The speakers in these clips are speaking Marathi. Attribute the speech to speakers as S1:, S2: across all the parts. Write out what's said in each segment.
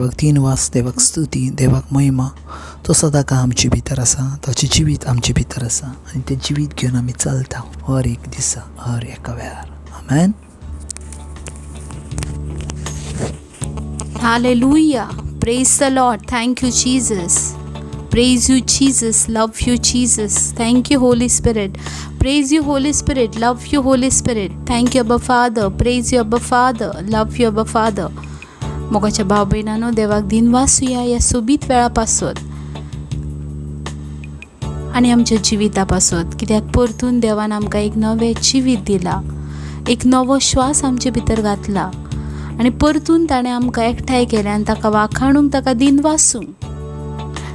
S1: देवाक दिनवास, देवाक स्तुती, देवाक महिमा. तो सदां काळ आमचे भितर आसा, ताचें जिवीत आमचे भितर आसा आनी तें जिवीत घेवन आमी चलता हर एक दिसा, हर एका वेळार. आमेन.
S2: Hallelujah. Praise the Lord. Thank you, Jesus. Praise you, Jesus. Love you, Jesus. Thank you, Holy Spirit. Praise you, Holy Spirit. Love you, Holy Spirit. Thank you, Abba Father. Praise you, Abba Father. Love you, Abba Father. मोगाच्या भाव बहिणांनो, देवाक दिन वासूया या सोबीत वेळापासून आणि आमच्या जिवितापासून, कित्याक परतून देवान आमकां एक नवें जिवीत दिला, एक नवो श्वास आमचे भितर घातला आनी परतून ताणें आमकां एकठांय केलें आनी ताका वाखाणूंक, ताका दिन वासूंक.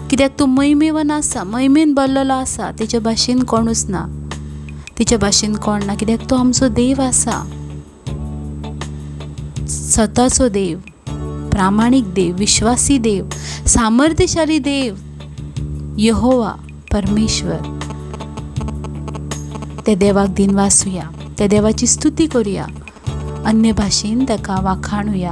S2: कित्याक तो महिमेवन आसा, महिमेन भरलेलो आसा, तेच्या भाशेन कोणूच ना, तिच्या भाशेन कोण ना, कित्याक तो आमचो देव आसा, सताचो देव, प्रामाणीक देव, विश्वासी देव, सामर्थ्यशाली देव, यहोवा परमेश्वर. त्या देवाक दिन वासूया, त्या देवाची स्तुती करूया, अन्य भाशेन ताका वाखाणुया.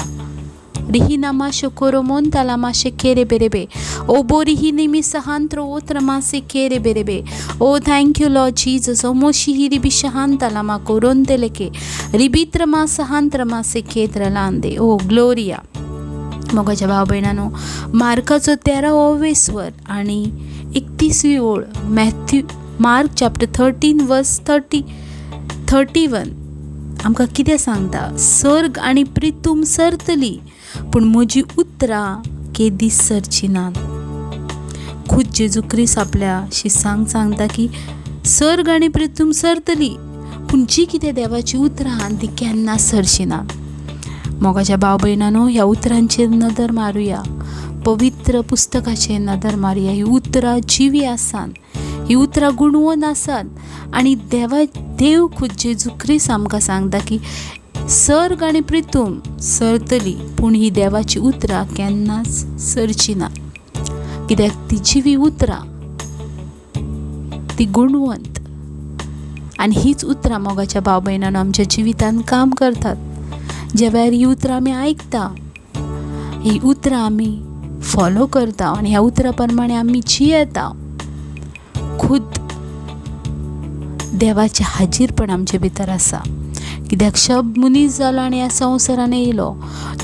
S2: रिहिनामा शोकोरोमोन तालामाशे केरे बेरेबे ओबो रिहिनिमी सहांत्रो ओत्रमासे केरे बेरेबे. ओ थँक यू लॉर्ड जीसस. ओ मोशी रिबी शहान तालामा कोरोंतेलेके रिबित्रमा सहांत्रमासे केत्रलांदे. ओ ग्लोरिया. मोगाच्या भाव बहिणांनो, मार्काचो 13वे स्वर आणि 31वी ओळ, मार्क चॅप्टर 13 वर्स 31 आमकां कितें सांगता? सर्ग आनी प्रितूम सरतली पूण म्हजी उतरां केदीस सरची नात. खुद जेजू क्रिस्त आपल्या शिसांक सांगता की सर्ग आनी प्रितूम सरतली पूण जी कितें देवाची उतरां आहात ती केन्ना सरची नात. मोगाच्या भाव भयणांनो, ह्या उतरांचेर नदर मारुया, पवित्र पुस्तकाचेर नदर मारुया. ही उतरां जिवी आसात, ही उतरां गुणवंत आसात आनी देव खुद जेजू क्रिस्त आमकां सांगता की सर्ग आनी प्रितूम सरतली पूण ही देवाची उतरां केन्नाच सरची ना. कित्याक ती जिवी उतरां, ती गुणवंत आनी हीच उतरां मोगाच्या भाव भयणांनो आमच्या जिवितान काम करतात. ज्या वेळार ही उतरां आमी आयकता, ही उतरां आमी फॉलो करता आनी ह्या उतरां प्रमाणे आमी जियेता, खुद देवाचें हाजीरपण आमचे भितर आसा. कित्याक शब्द मनीस जालो आनी ह्या संवसारान येयलो.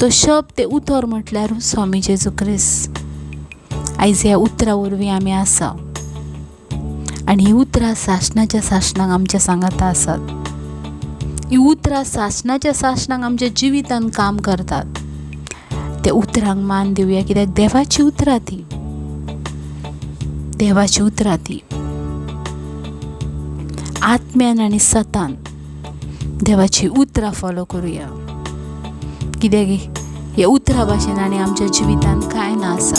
S2: तो शब्द, ते उतर म्हटल्यार स्वामी जेजू क्रिस्त. आयज ह्या उतरां वरवीं आमी आसा आनी ही उतरां सासणाच्या सासणाक आमच्या सांगाता आसात. ही उतरां सासणाच्या सासणाक आमच्या जिवितान काम करतात. त्या उतरांक मान दिवया, कित्याक देवाची उतरां ती, देवाची उतरां ती. आत्म्यान आनी सतान देवाची उतरां फॉलो करुया, कित्याक ह्या उतरां भाशेन आनी आमच्या जिवितान कांय ना आसा.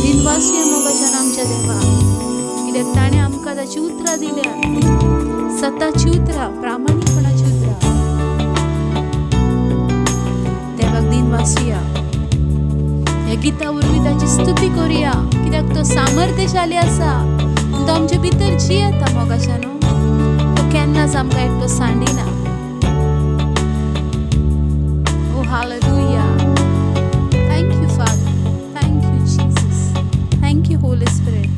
S2: दिन वासूया मोगाच्यान आमच्या देवाक, कित्याक ताणें आमकां ताची उतरां दिल्यात, सताची उतरां, प्रामाणीकपणाची उतरां. देवाक दिन वासूया, ह्या गिता वरवीं ताची स्तुती करुया, कित्याक तो सामर्थ्यशाली आसा, तो आमचे भितर जियेता मोगाच्यान. तो केन्नाच आमकां एकटो सांडिना. ओ हालेलुया. Thank you Father, thank you Jesus, thank you Holy Spirit.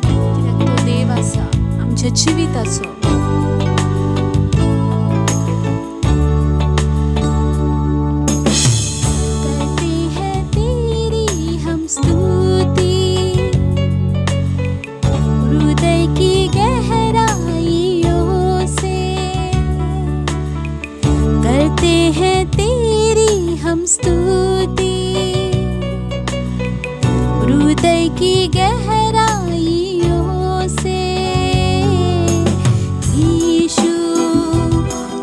S2: कित्याक तो देव आसा आमच्या जिविताचो. हृदय की गहराइयों से यीशु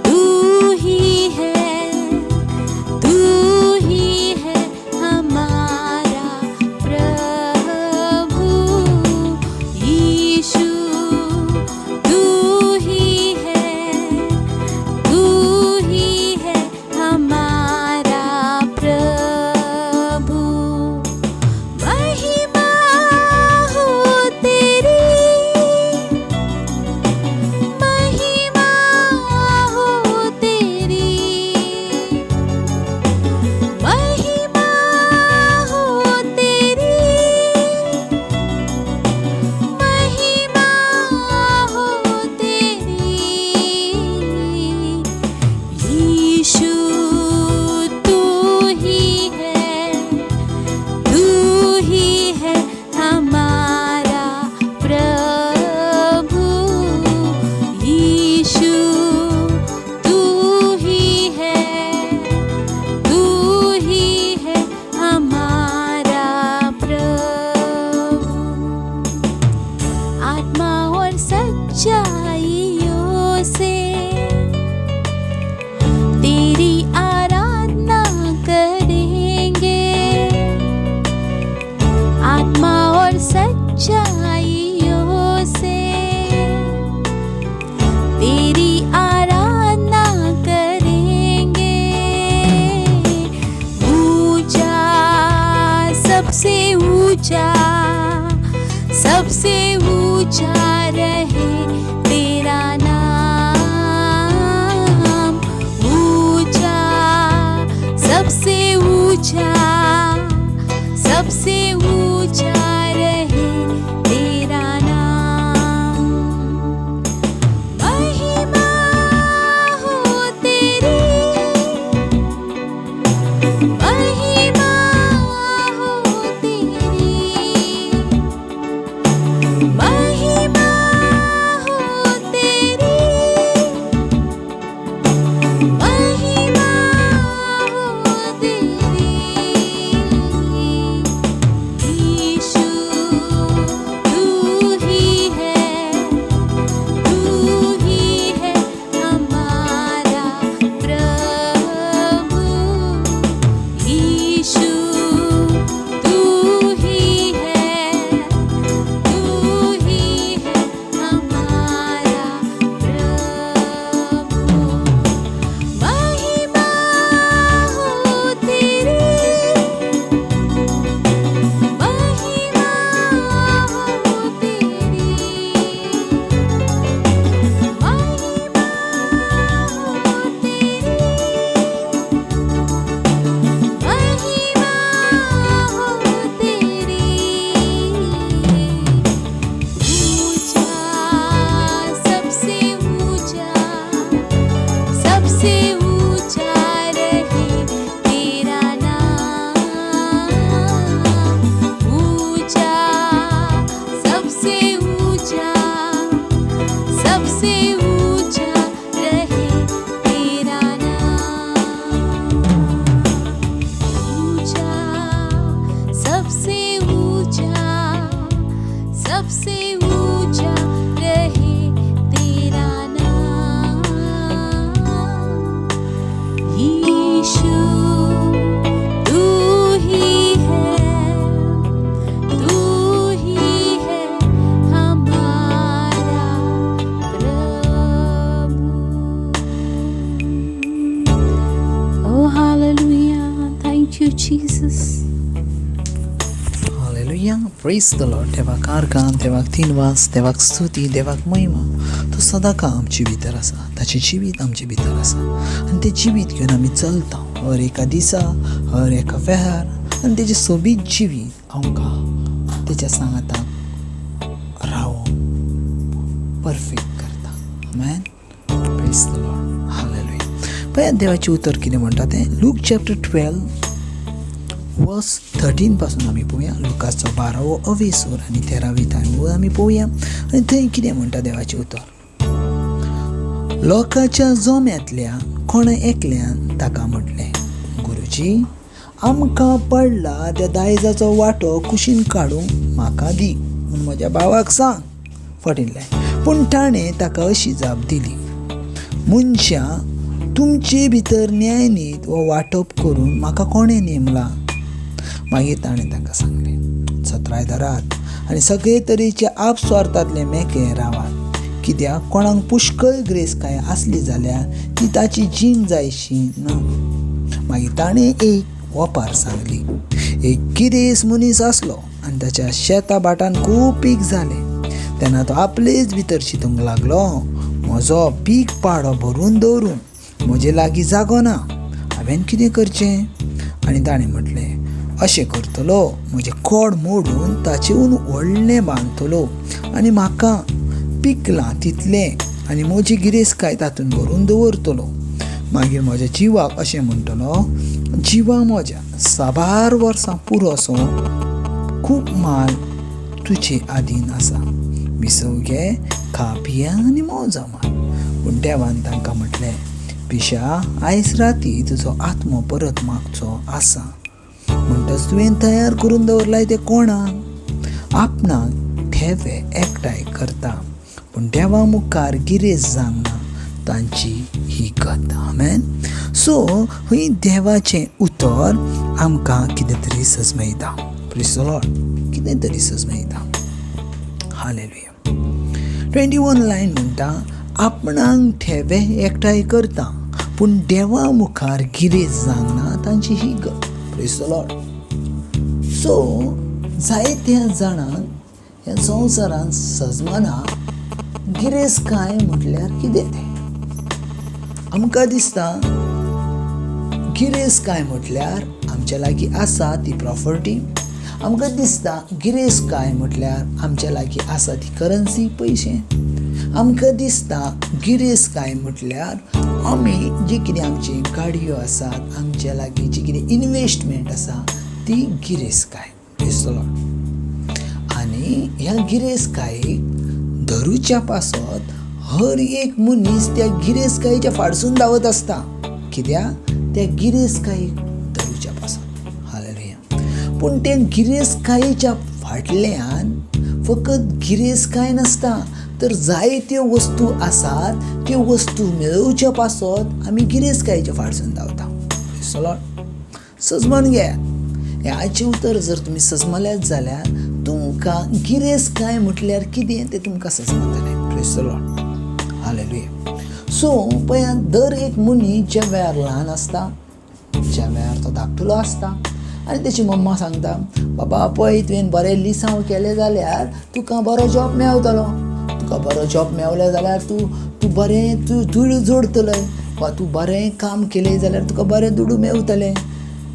S2: तू ही है हमारा प्रभु. यीशु तू ही है हमारा प्रभु. महिमा सबसे ऊंचा रहे तेरा नाम, ऊंचा, सबसे ऊंचा रहे तेरा नाम। महिमा हो तेरी, महिमा हो तेरी, महिमा हो तेरी, महिमा हो तेरी। यीशु तू ही है हमारा प्रभु। यीशु तू ही है हमारा प्रभु। महिमा हो तेरी, महिमा हो तेरी, महिमा हो तेरी, महिमा हो तेरी। ऊंचा, सबसे ऊंचा रहे तेरा नाम, ऊंचा, सबसे ऊंचा रहे तेरा नाम, ऊंचा, सबसे ऊंचा रहे तेरा नाम। यीशु तू ही है हमारा प्रभु। Oh hallelujah, thank you Jesus.
S1: Hallelujah, praise the Lord. देवाक आर्गां, देवाक दिनवास, देवाक स्तुती, देवाक महिमा. तो सदां काळ आमचे भितर आसा, ताचें जिवीत आमचे भितर आसा आनी तें जिवीत घेवन आमी चलता हर एका दिसा, हर एका वेळार. आनी तेजें सोबीत जिवीत आमकां तेच्या सांगाताक रावोवंक परफेक्ट करता. आमेन. Praise the Lord. हालेलुया. पळयात देवाचें उतर कितें म्हणटा तें. लूक चॅप्टर 12 वर्स 13 पासून आमी पळोवया. लुकाचो 12वो अवेसूर आनी 13वी ताळयो आमी पळोवया. आनी थंय कितें म्हणटा देवाचें उतर. लोकांच्या जोम्यांतल्या कोणा एकल्यान ताका म्हटलें, गुरुजी, आमकां पडला त्या दायजाचो वांटो कुशीन काडूंक म्हाका दी म्हूण म्हज्या भावाक सांग फटिल्लें. पूण ताणें ताका अशी जाप दिली, मनशा, तुमचे भितर न्यायनीत वो वांटप करून म्हाका कोणें नेमला? मागीर ताणें ताका सांगलें, सत्राय धरात आनी सगळे तरेचे आपस्वार्थांतले मेके रावात. कित्याक कोणाक पुष्कळ गिरेस्तकाय आसली जाल्यार ती ताची जीण जायशी ना. मागीर ताणें एक वपार सांगली. एक गिरेस्त मनीस आसलो आनी ताच्या शेता बाटान खूब पीक जालें. तेन्ना तो आपलेच भितर चिंतूंक लागलो, म्हजो पीक पाडो भरून दवरून म्हजे लागीं जागो ना, हांवें कितें करचें? आनी ताणें म्हटलें, अशें करतलो, म्हजें खोड मोडून ताचेऊन व्हडलें बांदतलो आनी म्हाका पिकलां तितलें आनी म्हजी गिरेस्तकाय तातूंत भरून दवरतलो. मागीर म्हज्या जिवाक अशें म्हणटलो, जिवा म्हज्या, साबार वर्सां पुरो असो खूब माल तुजे आदीन आसा. विसव घे, खा पिया आनी मौजा मार. पूण देवान तांकां म्हटलें, पिशा, आयज राती तुजो आत्मो परत मागचो आसा. म्हणटच तुवें तयार करून दवरलाय तें कोणाक? आपणाक ठेवे एकठांय करता, पूण देवा मुखार गिरेस्त जावंक ना तांची ही गत. आमेन. सो ही देवाचें उतर आमकां कितें तरी सजमयता. Praise the Lord. कितें तरी सजमयता. हालेलुया. 21 लायन म्हणटा, आपणाक ठेवे एकठांय करता, पूण देवा मुखार गिरेस्त जावंक ना तांची ही गत. Praise the Lord. सो जायत्या जाणांक ह्या संवसारांत सजमना गिरेस्तकाय म्हटल्यार कितें तें. आमकां दिसता गिरेस्तकाय म्हटल्यार आमच्या लागीं आसा ती प्रॉपर्टी. आमकां दिसता गिरेस्तकाय म्हटल्यार आमच्या लागीं आसा ती करन्सी पयशे. आमकां दिसता गिरेस्तकाय म्हटल्यार आमी जी कितें आमची गाडयो आसात, आमच्या लागीं जी कितें इन्वेस्टमेंट आसा ती गिरेस्तकाय. आनी ह्या गिरेस्तकायेक धरूच्या पासत हर एक मनीस त्या गिरेस्तकायेच्या फाटसून धांवत आसता. कित्याक त्या गिरेस्तकायेक धरूच्या पासत. हालेलुया. पूण त्या गिरेस्तकायेच्या फाटल्यान फकत गिरेस्तकाय नासता, तर जायत्यो वस्तू आसात. त्यो वस्तू मेळोवच्या पासत आमी गिरेस्तकायेच्या फाटसून धांवता. सजमन घे. हें आयचें उतर जर तुमी सजमल्यात जाल्यार तुमकां गिरेस्तकाय म्हटल्यार कितें तें तुमकां सजमतलें. Praise the Lord. हालेलुया. सो पळयात, दर एक मनीस ज्या वेळार ल्हान आसता, ज्या वेळार तो धाकटुलो आसता आनी तेची मम्मा सांगता, बाबा पळय तुवें बरें लिसांव केलें जाल्यार तुका बरो जॉब मेळटलो. तुका बरो जॉब मेळ्ळो जाल्यार तूं बरें दुडू जोडतलें, वा तूं बरें काम केलें जाल्यार तुका बरें दुडू मेळटलें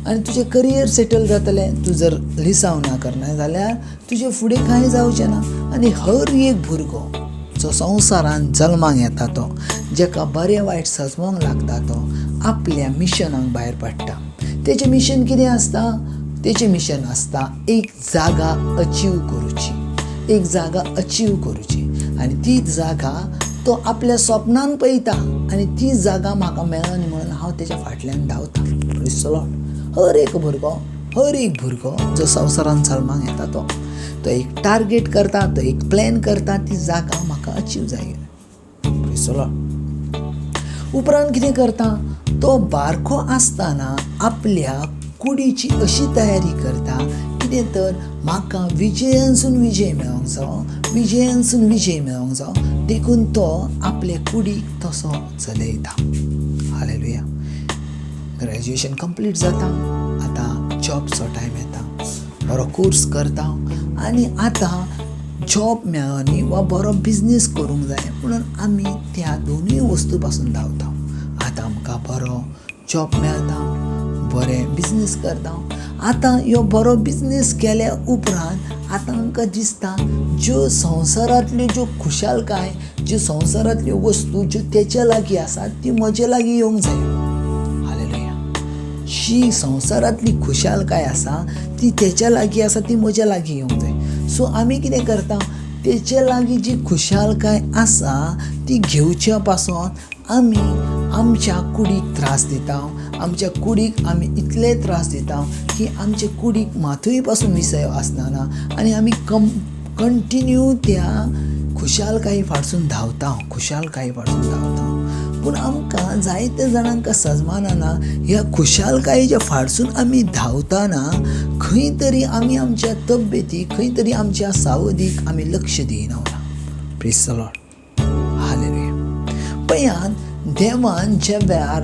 S1: आनी तुजें करियर सेटल जातलें. तूं जर लिसांव ना करना जाल्यार तुजें फुडें कांय जावचें ना. आनी हर एक भुरगो जो संवसारांत जल्माक येता, तो जेका बरें वायट सजमोंक लागता, तो आपल्या मिशनाक भायर पडटा. तेचें मिशन कितें आसता? तेचें मिशन आसता एक जागा अचीव करूची, एक जागा अचीव करूची. आनी ती जागा तो आपल्या स्वप्नान पळयता आनी ती जागा म्हाका मेळनी म्हणून हांव तेच्या फाटल्यान धांवता. Praise the Lord. हर एक भुरगो जो संवसारांत जल्माक येता, तो एक टार्गेट करता, तो एक प्लॅन करता, ती जागा म्हाका अचीव जाय. Praise the Lord. उपरांत कितें करता? तो बारको आसतना आपल्या कुडीची अशी तयारी करता, कितें तर म्हाका विजयानसून विजय मेळोंक जावो, विजयानसून विजय मेळोंक जावो, देखून तो आपल्या कुडीक तसो चलयता. हालेलुया. ग्रॅज्युएशन कंप्लीट जाता, आतां जॉबचो टायम येता, बरो कोर्स करता आनी आतां जॉब मेळोनी वा बरो बिझनेस करूंक जाय म्हणून आमी त्या दोनूय वस्तू पासून धांवता. आतां आमकां बरो जॉब मेळटा, बरें बिझनेस करता. आतां ह्यो बरो बिझनेस केल्या उपरांत आतां आमकां दिसता ज्यो संवसारांतल्यो ज्यो खुशालकाय, ज्यो संवसारांतल्यो वस्तू ज्यो तेच्या लागीं आसात, ती म्हजे लागीं येवंक जाय. हालेलुया. जी संवसारांतली खुशालकाय आसा ती तेच्या लागीं आसा, ती म्हज्या लागीं येवंक जाय. सो आमी कितें करता? तेच्या लागीं जी खुशालकाय आसा ती घेवच्या पासून आमी आमच्या कुडीक त्रास दिता. आमच्या कुडीक आमी इतले त्रास दिता की आमचे कुडीक मातूय पासून विसय आसना आनी आमी कंटिन्यू त्या खुशालकाये फाटसून धांवता. पूण आमकां जायत्या जाणांक सजमाना ह्या खुशालकायेच्या फाटसून आमी धांवतना खंय तरी आमी आमच्या तब्येतीक, खंय तरी आमच्या सावधीक आमी लक्ष दिना. Praise the Lord. हालेलुया. पळयात, देवान ज्या वेळार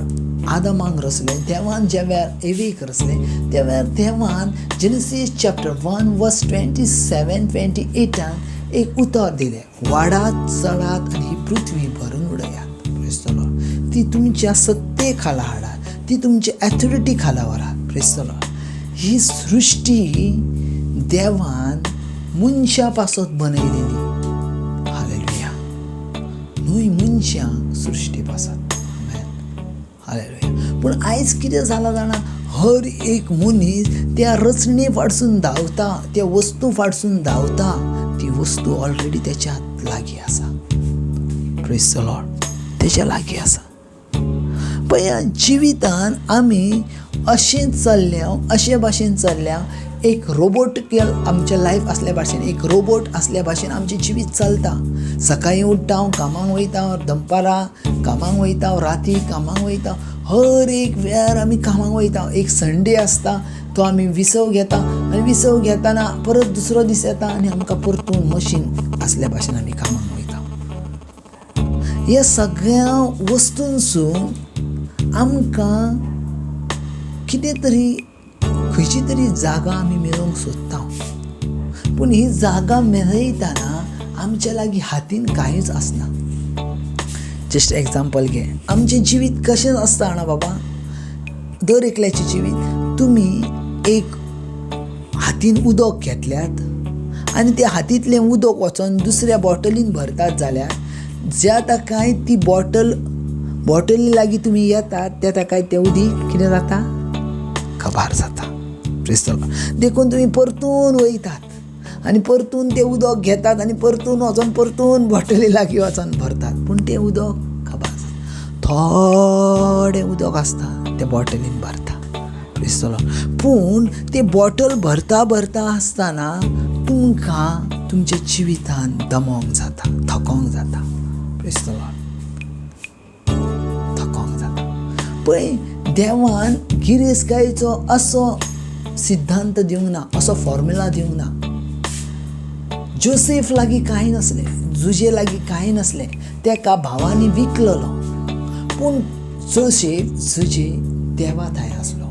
S1: आदमांक रचलें, देवान ज्या वेळार एवेक रचलें, त्या वेळार देवान जेनेसीस चॅप्टर 1 वर्स 27-28 एक उतर दिलें, वाडात चडात आनी ही पृथ्वी भरून उडयात. Praise the Lord. ती तुमच्या सत्ते खाला हाडात, ती तुमच्या ऑथॉरिटी खाला व्हरात. Praise the Lord. ही सृश्टी देवान मनशा पासत बनयलेली. हालेलुया. न्हय मनशांक सृश्टी पासत. हालेलुया. पूण आयज कितें जालां जाणा, हर एक मनीस त्या रचणे फाटसून धांवता, त्या वस्तू फाटसून धांवता. ती वस्तू ऑलरेडी तेच्या लागीं आसा. Praise the Lord. तेच्या लागीं आसा. पळया, जिवितान आमी अशें चल्ल्या, अशे भाशेन चल्ल्या, एक रोबोटिकल आमचें लायफ आसल्या भाशेन, एक रोबोट आसल्या भाशेन आमचें जिवीत चलता. सकाळीं उठता, हांव कामाक वयता, दनपारां कामाक वयता, राती कामाक वयता, हर एक वेळार आमी कामाक वयता. एक संडे आसता, तो आमी विसव घेता आनी विसव घेतना परत दुसरो दीस येता आनी आमकां परतून मशीन आसल्या भाशेन आमी कामाक वयता. ह्या सगळ्या वस्तूंसून आमकां कितें तरी खंयची तरी जागा आमी मेळोवंक सोदता, पूण ही जागा मेळयतना आमच्या लागीं हातीन कांयच आसना. जस्ट एग्जाम्पल घे, आमचें जिवीत कशें आसता जाणा बाबा, दर एकल्याचें जिवीत. तुमी एक हातीन उदक घेतल्यात आनी त्या हातींतलें उदक वचोन दुसऱ्या बॉटलीन भरतात जाल्यार ज्या ताकाय ती बॉटली लागीं तुमी येतात त्या ताकाय तें उदीक कितें जाता, काबार जाता. देखून तुमी परतून वयतात आनी परतून तें उदक घेतात आनी परतून वचोन परतून बॉटली लागीं वचोन भरतात, पूण तें उदक काबार जाता. थोडें उदक आसता तें बॉटलीन भरता. पूण तें बॉटल भरता आसतना तुमकां तुमच्या जिवितान दमोंक जाता, थकोंक जाता. थकोंक जाता. पळय, देवान गिरेस्तकायेचो असो सिद्धांत दिवंक ना, असो फॉर्म्युला दिवंक ना. जोसेफ लागीं कांय नसलें, जुजे लागीं कांय नसलें, तेका भावांनी विकललो, पूण जोसेफ जुजे देवा थंय आसलो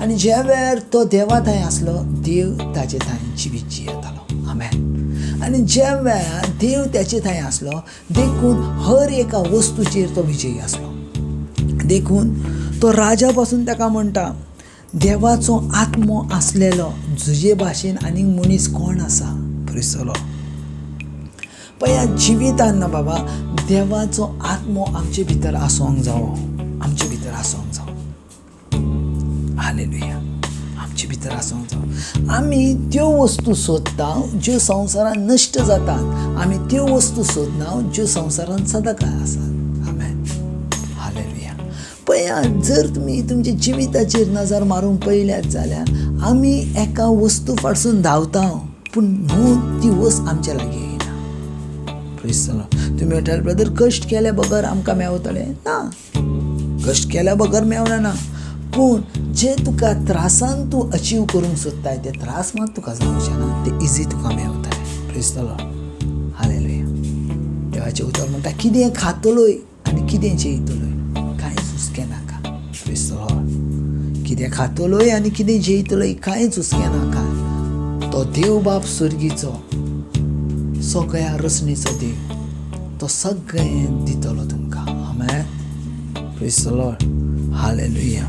S1: आनी ज्या वेळार तो देवा थंय आसलो देव ताचे थंय जिवीत जियेतालो. आमेन. आनी ज्या वेळार देव त्याचे थंय आसलो देखून हर एका वस्तूचेर तो विजयी आसलो. देखून तो राजा पासून ताका म्हणटा, देवाचो आत्मो आसलेलो जुजे भाशेन आनीक मनीस कोण आसा. पळय, जिवितान ना बाबा, देवाचो आत्मो आमचे भितर आसोंक जावो, आमचे भितर आसोंक जावो. हालेलुया. आमचे भितर आसोंक जावो. आमी त्यो वस्तू सोदता ज्यो संवसारान नश्ट जातात, आमी त्यो वस्तू सोदना ज्यो संवसारान सदांकाळ आसात. आमेन. हालेलुया. पळय, जर तुमी तुमच्या जिविताचेर नजर मारून पळयल्यात जाल्यार आमी एका वस्तू फाटसून धांवता, पूण न्हू ती वस्त आमच्या लागीं येयना. तुमी म्हणटात, ब्रदर, कश्ट केल्या बगर आमकां मेवतलें ना. कश्ट केल्या बगर मेवना ना, पूण जे तुका त्रासान तूं अचीव करूंक सोदताय ते त्रास मात तुका जावचे ना, ते इजी तुका मेवतले. Praise the Lord. हालेलुया. देवाचें उतर म्हणटा, कितें खातलोय आनी कितें जेयतलोय कांयच हुस्कें नाका. Praise the Lord. कितें खातलोय आनी कितें जेयतलोय कांयच हुस्कें नाका. तो देव बाप स्वर्गीचो, सगळ्या रचणेचो देव, तो सगळें दितलो तुमकां. आमेन. Praise the Lord. हालेलुया.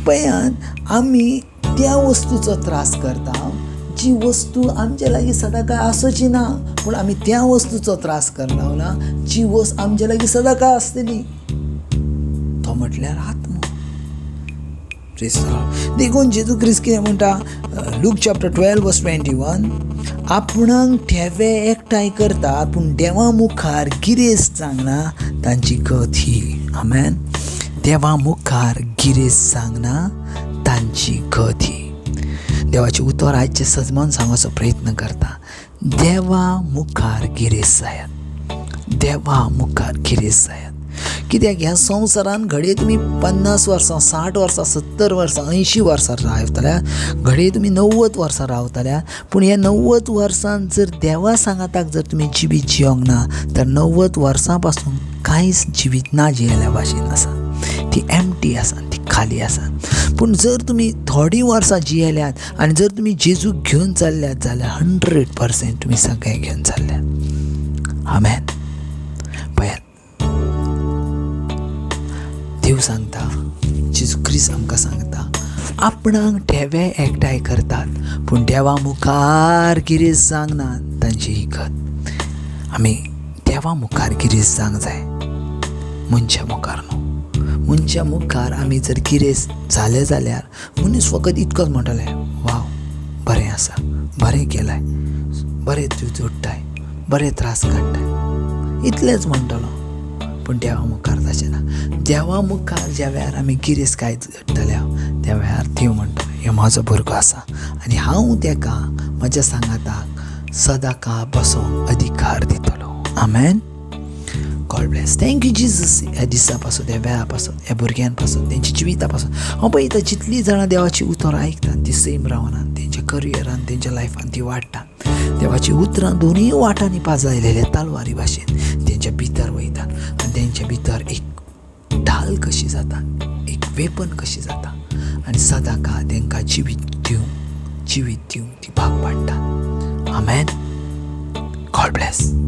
S1: पळयात, आमी त्या वस्तूचो त्रास करता जी वस्तू आमच्या लागीं सदांकाळ आसची ना, पूण आमी त्या वस्तूचो त्रास करना जी वस्त आमच्या लागीं सदांकाळ आसतली, तो म्हटल्यार आत्मो. देखून जेजू ख्रिस्त कितें म्हणटा, लूक चॅप्टर 12:21, आपणाक ठेवे एकठांय करतात पूण देवा मुखार गिरेस्त सांगना तांची गत ही. आमेन. देवा मुखार गिरेस्त सांगना तांची गत ही. देवाचे उतर आयचे सजमान सांगोचो प्रयत्न करता. देवा मुखार गिरेस्त जायात, देवा मुखार गिरेस्त जायात. कित्याक ह्या संवसारान घडये तुमी 50 वर्सां, 60 वर्सां, 70 वर्सां, 80 वर्सां रावतल्या, घडये तुमी 90 वर्सां रावतल्या, पूण ह्या 90 वर्सांत जर देवा सांगाताक जर तुमी जिवीत जियोंक ना तर 90 वर्सां पासून कांयच जिवीत ना जियेल्या भाशेन आसा. ती एम्प्टी आसा, ती खाली आसा. पूण जर तुमी थोडी वर्सां जियेल्यात आनी जर तुमी जेजू घेवन चल्ल्यात जाल्यार 100% तुमी सगळें घेवन चल्ल्यात. आमेन. पळयात, देव सांगता, जेजू ख्रिस्त आमकां सांगता, आपणाक ठेवे एकठांय करतात पूण देवा मुखार गिरेस्त सांगना तांची ही गत. आमी देवा मुखार गिरेस्त सांग जाय, मनशा मुखार न्हू. मनशा मुखार आमी जर गिरेस्त जाले जाल्यार मनीस फकत इतकोच म्हणटले, वाव, बरें आसा, बरें केलाय, बरें तूं जोडटाय, बरें त्रास काडटाय, इतलेंच म्हणटलो. पूण देवा मुखार तशें ना. देवा मुखार ज्या वेळार आमी गिरेस्त काय जोडटल्या त्या वेळार देव म्हणटलो, हो म्हाजो भुरगो आसा आनी हांव तेका म्हज्या सांगाताक सदांकाळ बसोंक अधिकार दितलो. आमेन. God bless. Thank you Jesus. ह्या दिसा पासून, ह्या वेळा पासून, ह्या भुरग्यां पासून, तेंच्या जिविता पासून हांव पळयता जितलीं जाणां देवाची उतरां आयकतात ती सेम रावनात. तेंच्या करियरान, तेंच्या लायफान ती वाडटात. देवाची उतरां दोनूय वाटांनी पाजयलेले तलवारी भाशेन तेंच्या भितर वयतात आनी तेंच्या भितर एक ढाल कशी जाता, एक वेपन कशी जाता आनी सदांकाळ तेंकां जिवीत दिवंक जिवीत दिवंक ती भाग पाडटात. आमेन. God bless.